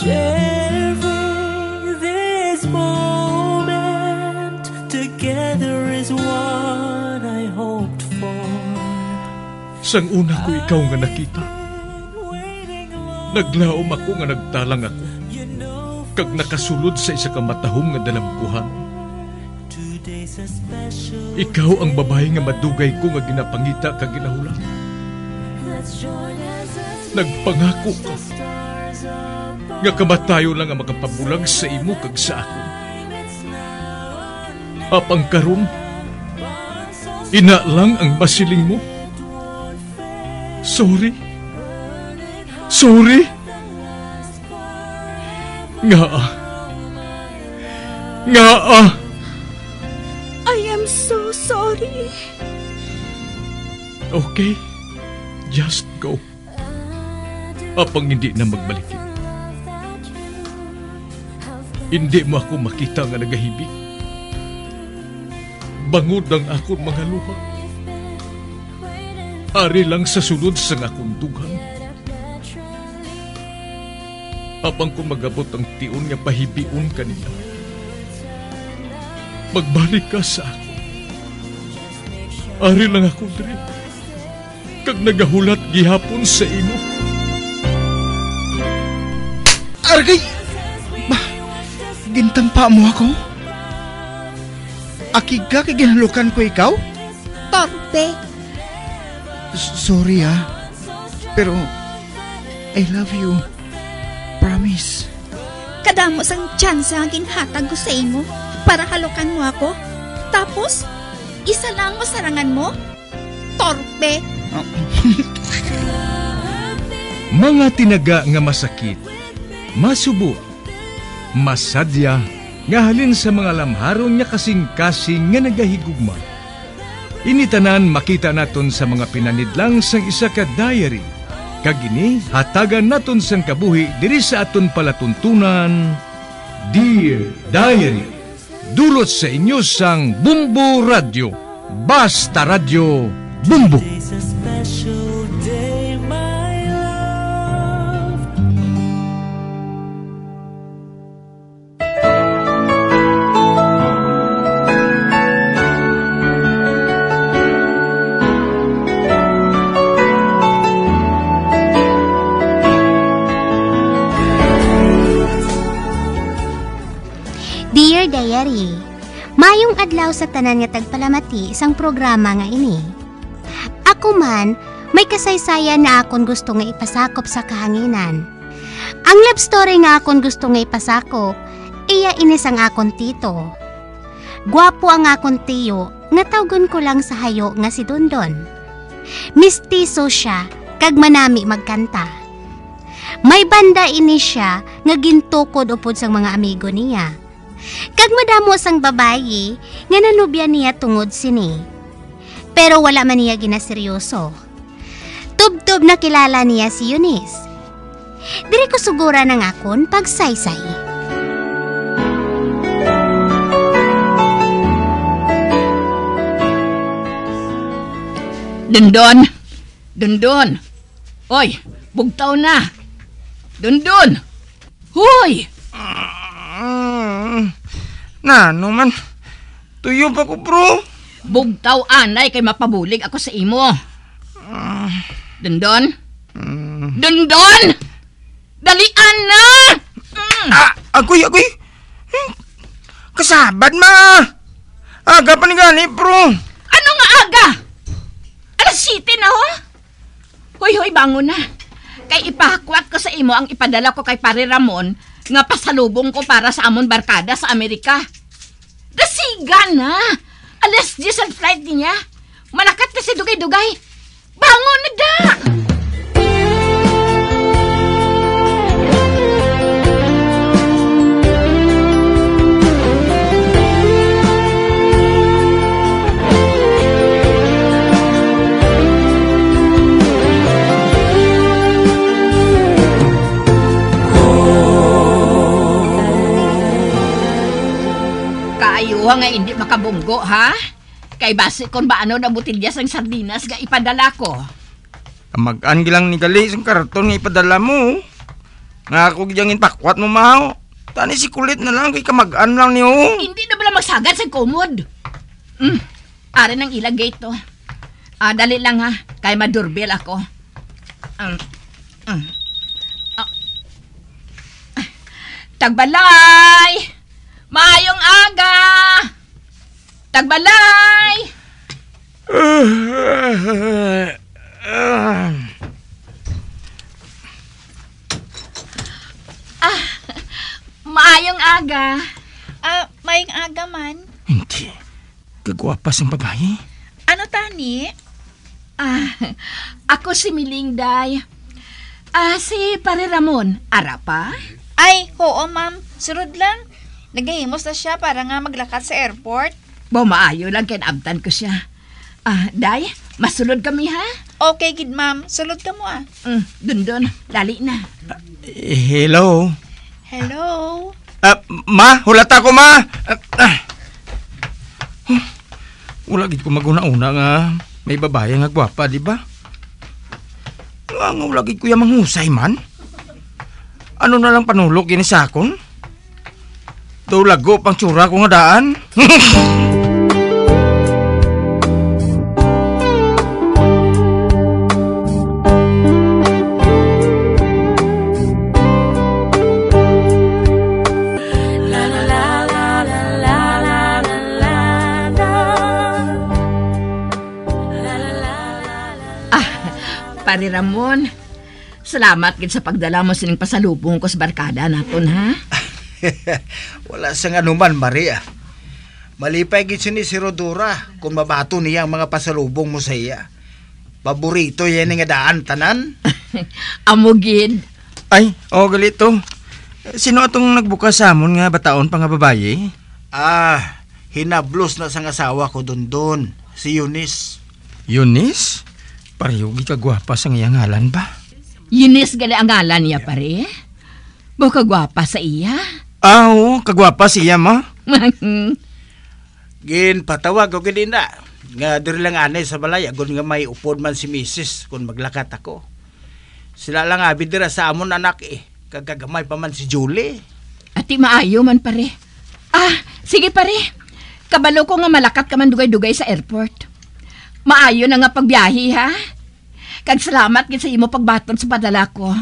Sharing this moment together is what I hoped for. Sang una ko ikaw nga nakita, naglaom ako nga nagtalang ako, kag nakasulod sa isa ka matahom nga dalamkuhan. Ikaw ang babae nga madugay ko nga ginapangita kag ginahulan. Nagpangako ka nga kamatayo lang ang makapabulag sa imo kag sa ako. Apang karon, ina lang ang masiling mo. Sorry. Nga. I am so sorry. Okay, just go. Apang hindi na magbalikin. Hindi mo ako makita nga nagahibig. Bangod ang akong mga luha. Ari lang sa sulod sa akong dughan. Apang kung magabot ang tiun nga pahibiun kanila, magbalik ka sa ako. Ari lang ako diri, kag nagahulat gihapon sa imo. Argay! Gintampa mo ako? Akiga kay ginalukan ko ikaw? Torpe. Sorry pero I love you. Promise. Kadamo sang chance ang ginhatag ko sa imo para halukan mo ako. Tapos, isa lang mo sarangan mo? Torpe. Mga tinaga nga masakit, masubo, masadya, nga halin sa mga lamharon niya kasing-kasing nga nagahigugma. Initanan makita naton sa mga pinanidlang sang isa ka diary. Kagini, hatagan naton sang kabuhi diri sa aton palatuntunan. Dear Diary, dulot sa inyo sang Bumbo Radio. Basta Radio Bumbo. It's a special day, my love. Dear Diary, mayong adlaw sa tanan nga tagpalamati isang programa nga ini. Ako man, may kasaysayan na akon gusto nga ipasakop sa kahanginan. Ang love story nga akon gusto nga ipasakop, iya inis ang akon tito. Gwapo ang akon tiyo, nga tawgon ko lang sa hayo nga si Dondon. Mistiso siya, kag manami magkanta. May banda ini siya, nga gintukod upod sang mga amigo niya. Kag madamo sang babayi, nga nanubya niya tungod sini. Pero wala man niya ginaseryoso. Tub-tub na kilala niya si Eunice. Diri ko sugura ng akon pagsaysay. Dondon! Oy, bugtaw na! Dondon! Hoy! Nano man, tuyo pa ko bro. Bugtaw anay kay mapabulig ako sa imo. Dondon? Dondon! Dalian na! Agoy. Kasabad ma. Aga pa ni gani bro. Ano nga aga? Alas 7 na ho? Hoy, bangon na. Kay ipahakwat ko sa imo ang ipadala ko kay Pare Ramon nga pasalubong ko para sa amon barkada sa Amerika. Dasiga na! Alas 10 ang flight niya. Malakat na si Dugay-Dugay. Bangon na da! Kaayuha nga hindi makabunggo, ha? Kay base kon ba ano na butilya sang sardinas nga ipadala ko. Mag-an gilang ni gali sang karton nga ipadala mo. Nga ako gyangin pakwat mo, Maho. Tani si kulit na lang, kay kamagaan lang niyo. Hindi na bala magsagad sa kumod. Ari ng ilang gate to. Dali lang ha, kay madurbel ako. Tagbalay! Maayong aga! Tagbalay! Maayong aga. Mayong aga man. Hindi. Kagwapas ang babae. Ano tani? Ako si Milingday. Si Pare Ramon. Ara pa? Ay, oo ma'am. Surod lang. Nagahimos na siya para nga maglakad sa airport. Maayo lang kinabtan ko siya. Day, masulod kami ha? Okay, gid ma'am. Sulod ka mo Dun. Dali na. Hello? Hello? Ma, hulat ako, Ma. Wala gid ko maguna-una nga may babae nga gwapa, di ba? Nga wala gid ko yung manghusay man. Ano na lang panulok yun sa akon? Daw lago pang tsura ko nga daan. Pare Ramon, salamat gid sa pagdala mo sining pasalubong ko sa barkada naton ha. Wala sang anuman, Maria. Malipay gid ni si Rodora kung mabato niya ang mga pasalubong mo sa iya. Paborito yan nga daan tanan. Amo gid. Ay, galito. Sino atong nagbukas sa amon nga bataon pa nga babaye? Hinablos na sang asawa ko dundon, si Eunice. Eunice? Pareho gid kagwapa sa iyang ngalan ba? Eunice gali ang ngalan niya pare. Buka gwapa sa iya. Oo, kagwapa siya, Ma. Gin patawag ko gid na. Nga diri lang anay sa balay agon nga may upod man si Mrs. kung maglakat ako. Sila lang abi dira sa amon anak Kagagamay pa man si Julie. Ati maayo man pare. Sige pare. Kabalo ko nga malakat ka man dugay-dugay sa airport. Maayo na nga pagbiyahe ha. Kag salamat gid sa imo pagbaton sa padala ko.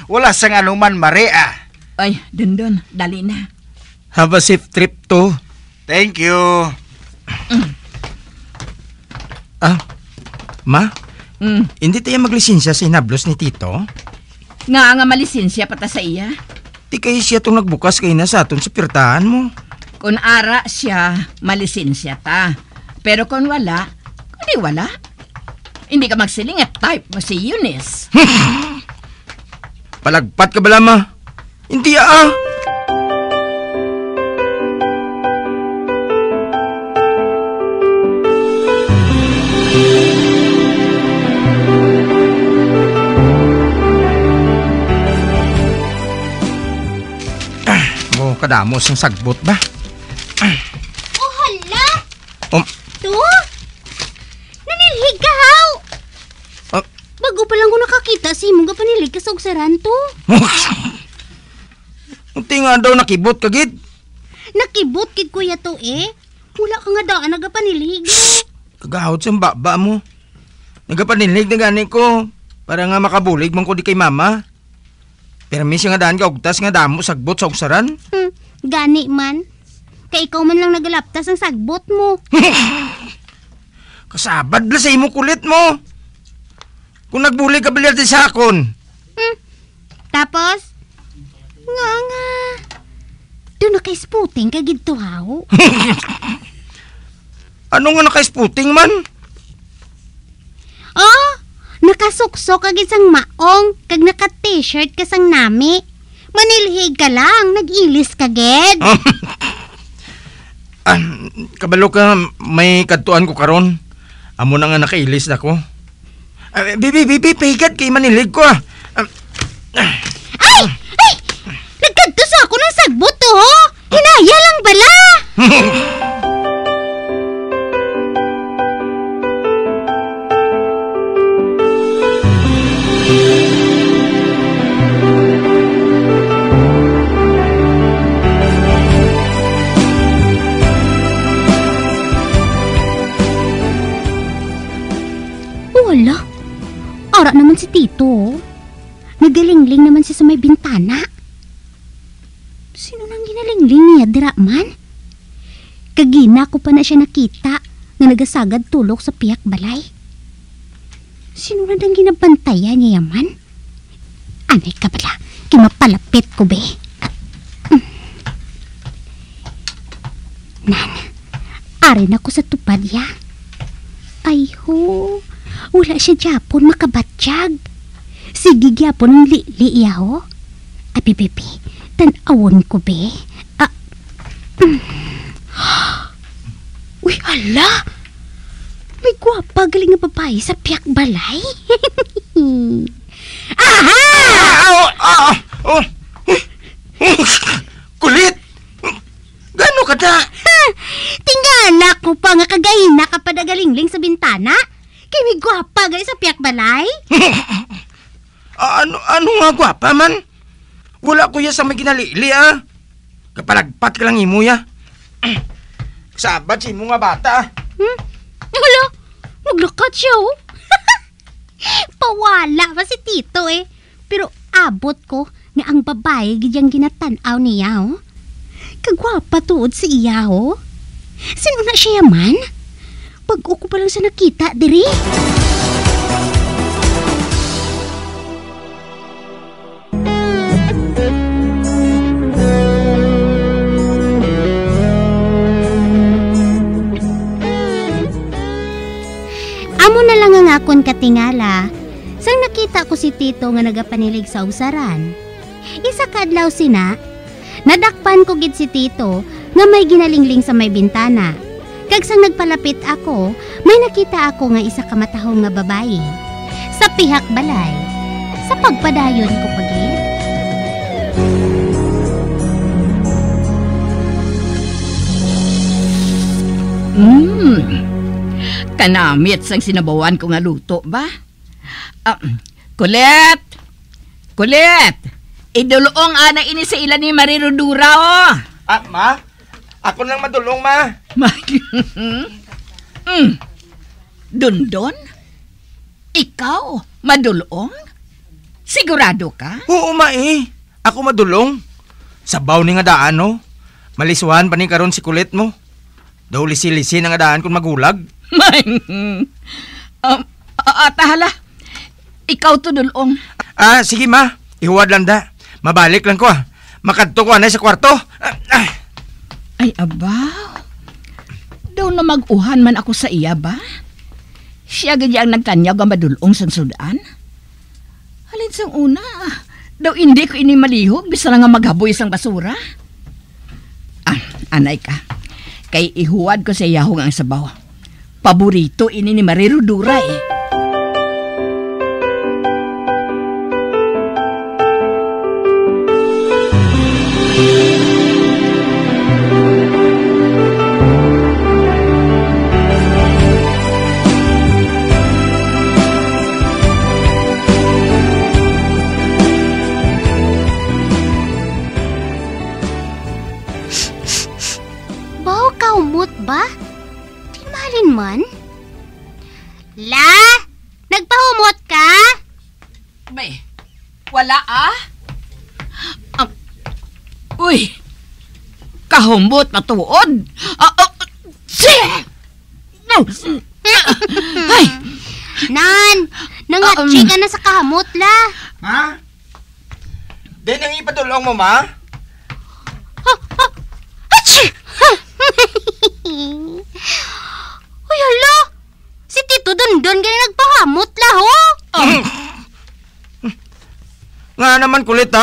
Wala sang anuman, Maria. Ay, dun, dali na. Have a safe trip to. Thank you. Ma? Hindi tayo maglisensya sa inablos ni Tito? Nga malisensya pata sa iya. Di kayo siya itong nagbukas kayo na sa aton sa pirtahan mo. Kung ara siya, malisensya ta. Pero kung wala, di wala. Hindi ka magsiling at type mo si Eunice. Palagpat ka bala, Ma? Hindi kadamos ang sagbot ba? Oh, hala! Oh. To? Nanilhig ka, haw! Bago pa lang ko nakakita si mong kapanilig ka sa ugsaran to. Unti nga daw nakibot ka, gid. Nakibot kid kuya to Wala ka nga daan nagapanilig. Kagahot sa baba mo. Nagapanilig na gani ko. Para nga makabulig man ko di kay mama. Pero misyo nga daan ka ugtas nga damo sagbot sa ugsaran. Gani man. Kay ikaw man lang nagalaptas ang sagbot mo. Kasabad bla sa imo kulit mo. Kung nagbulig ka bilyar di sa akon. Tapos? Nga. Doon na kay sputing ka gito, haw. Ano nga naka-sputing man? Nakasuksok ka gisang maong, kag naka-t-shirt ka sang nami. Manilhig ka lang, nag-ilis ka, ged. Kabalo ka, may kadtuan ko karon. Amo na nga nakailis na ko. Bibi, pahigad kay manilig ko Ay! Nagkadtos ako ng sagbot to, ho! Hinaya lang bala! Nagalingling naman siya sa may bintana. Sino nang ginalingling niya, dira man? Kagina ko pa na siya nakita nga nagasagad tulok sa piyak balay. Sino na nang ginabantayan niya yaman? Anay ka pala, kimapalapit ko be. Nan, arin ako sa tupad ya. Ay ho, wala siya Japon makabatsyag. Sige gyapon ang li yaho. Abi bebe, tanawon ko be. Uy, hala! May gwapa galing nga babae sa piyak balay. Aha! Kulit! Gano ka da? Tingala ko pa nga kagahina ka pa nagalingling sa bintana. Kay may gwapa gali sa piyak balay. Ano nga gwapa man? Wala ko ya sa may ginalili Kapalagpat ka lang imo ya. Sabat si mo nga bata. Hala, maglakat siya Pawala pa si Tito Pero abot ko nga ang babae gidyang ginatanaw niya Kagwapa tuod si iya Sino na siya yaman? Pag-o ko pa lang sa nakita, diri. Amo na lang ang akon katingala, sang nakita ko si Tito nga nagapanilig sa usaran. Isa kadlaw sina, nadakpan ko gid si Tito nga may ginalingling sa may bintana. Kag sang nagpalapit ako, may nakita ako nga isa ka matahong nga babae. Sa pihak balay, sa pagpadayon ko pagid. Kanamit sang sinabawan ko nga luto ba? Kulit! Kulit! Idulong ana ini sa ilan ni Marirudura Ma? Ako lang madulong, ma. Dundon? Ikaw? Madulong? Sigurado ka? Oo, ma Ako madulong. Sabaw ni nga daan, no? Malisuhan pa ni karon si kulit mo. Daw lisi-lisi na nga daan kung magulag. Tahala. Ikaw to dulong. Sige ma. Ihuwad lang da. Mabalik lang ko Makadto ko na sa kwarto. Ay, aba. Daw na mag-uhan man ako sa iya ba? Siya ganyang nagkanyag ang madulong sang sudan? Halin sang una. Daw hindi ko ini malihog. Bisa na nga maghaboy sang basura. Anay ka. Kay ihuwad ko sa iyahong ang sabaw. Paborito ini ni Marirudura Kaumot ba? Timalin man? La? Nagpahumot ka? Bay, wala Uy! Kahumot matuod! Ay! Nan! Nangatsi ka na sa kahamot, la! Ma? Di nang ipadulong mo, ma? Uy, hala! Si Tito Dondon ganyan nagpahamot la, Nga naman kulit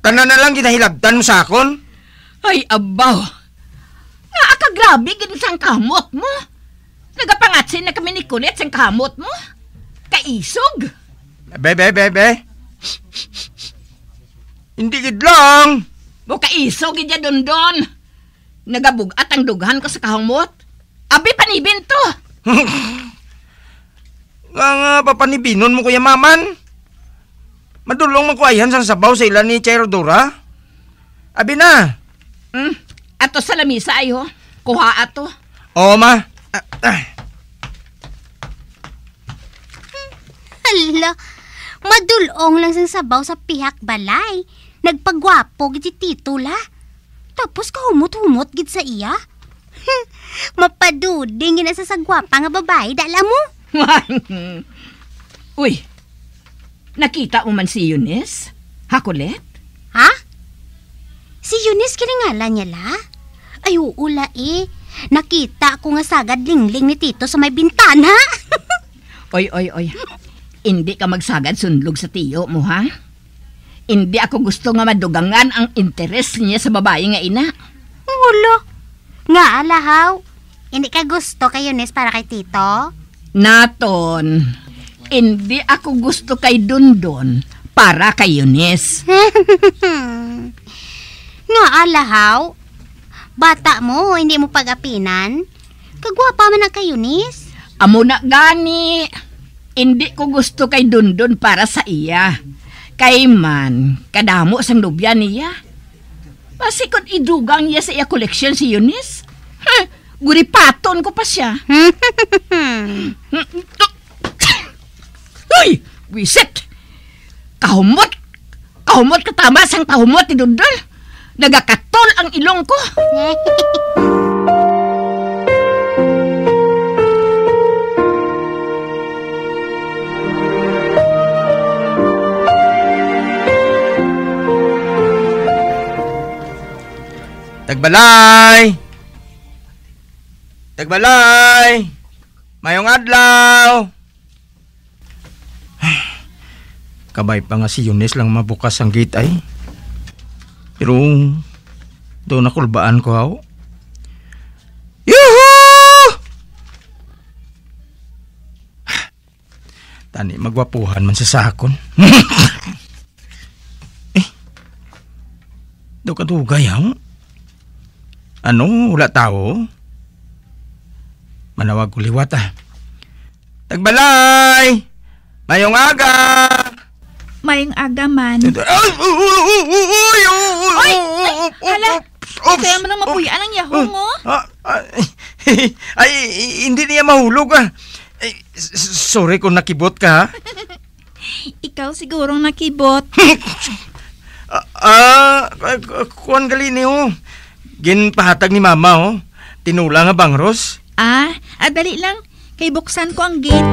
Kana na lang ginahilabtan mo sa akon. Ay, abaw! Nga akagrabe ganyan sang kamot mo. Nagapangatsin na kami ni kulit sang kamot mo. Kaisog! Be. Hindi gid lang. O kaisog gid Dondon. Nagabugat ang dughan ko sa kahamot. Abi panibin to. Nga papanibinon mo kuya maman. Madulong man ko ayan sa sabaw sa ilan ni Chairodora. Abi na. Ato sa lamisa ayo. Kuha ato. Oo ma. Hala, Madulong lang sang sabaw sa pihak balay. Nagpagwapo gid si Tito la. Tapos kahumot-humot gid sa iya. Mapaduding gina sa sagwapa nga babae, dala mo. Uy, nakita mo man si Eunice? Hakulet? Ha? Si Eunice kiningala niya la? Ay, uula eh. Nakita ko nga sagad lingling ni Tito sa may bintana. Oy. Hindi ka magsagad sundlog sa tiyo mo, ha? Hindi ako gusto nga madugangan ang interes niya sa babae nga ina. Ulo. Nga alahaw. Hindi ka gusto kay Eunice para kay Tito? Naton, hindi ako gusto kay Dundon para kay Eunice. Nga alahaw. Bata mo, hindi mo pag-apinan. Kagwapa man ang kay Eunice. Amo na gani. Hindi ko gusto kay Dundon para sa iya. Kay man, kadamo sang nobya niya. Masikot idugang niya sa iya koleksyon si Eunice. Guripaton ko pa siya. Uy! Wisit! Kahumot katama sang kahumot ni Dundon. Nagakatol ang ilong ko. Tagbalay! Mayong adlaw! Kabay pa nga si Eunice lang mabukas ang gate ay. Pero doon nakulbaan ko haw. Yuhuu! Tani magwapuhan man sa sakon. Daw kadugay haw. Ano, wala tao? Manawag ko liwat ah. Tagbalay! Mayong aga! Mayong aga man. Ay! Hala! Kaya mo nang mapuyaan ang yahong mo? Ay, hindi niya mahulog ah. Sorry kung nakibot ka ha. Ikaw sigurong nakibot. Kuan gali niyo. Ginpahatag ni mama oh. Tinula nga bangros. Dali lang. Kay buksan ko ang gate.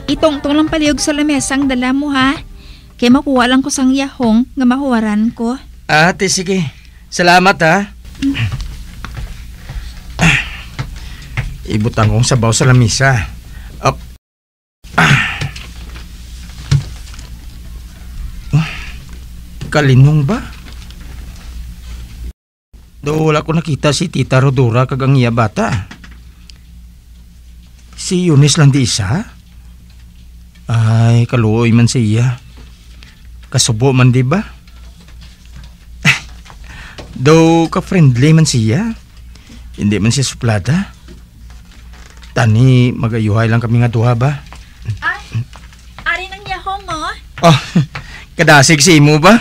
Itong lang palihog sa lamesang dala mo ha. Kaya makuha lang ko sang yahong nga mahuwaran ko. Ate, sige. Salamat ha. Ibutang kong sabaw sa lamisa. Kalinong ba? Do wala ko nakita si Tita Rodora kag ang iya bata. Si Eunice lang di isa? Ay, kaluoy man siya. Kasubo man di ba? Daw ka-friendly man siya. Hindi man siya suplada. Tani, magayuhay lang kami nga duha ba? Ari ng yahong mo? Oh, kadasig si mo ba?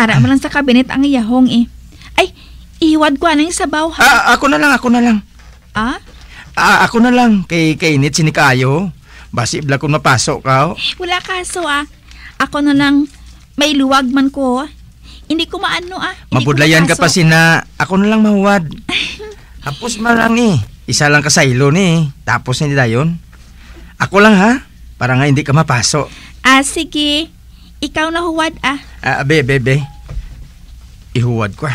Ara mo lang sa kabinet ang yahong eh. Ay, ihiwad ko na yung sabaw ha? Ako na lang. Ako na lang, kay init sinikayo. Basi bla kung mapasok ka. Wala kaso Ako na lang, may luwag man ko. Hindi ko maano Mabudlayan ka pa sina. Ako na lang mahuwad. Hapos man lang eh. Isa lang ka sa ilo ni. Tapos hindi dayon. Ako lang ha. Para nga hindi ka mapasok. Sige. Ikaw na huwad Bebe. Ihuwad ko.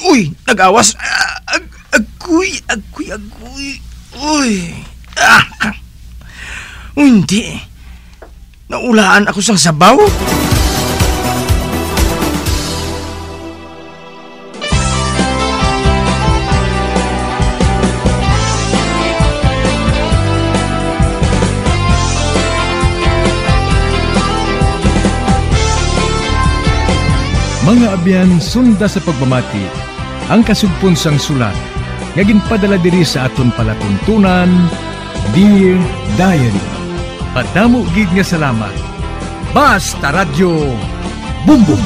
Uy, nag-awas. Agoy. Uy. Hindi. Naulaan ako sa sabaw. Mga abyan, sunda sa pagmamati ang kasugpon sang sulat nga ginpadala diri sa aton palatuntunan, Dear Diary. Padamo gid nga salamat. Basta Radio Bumbum.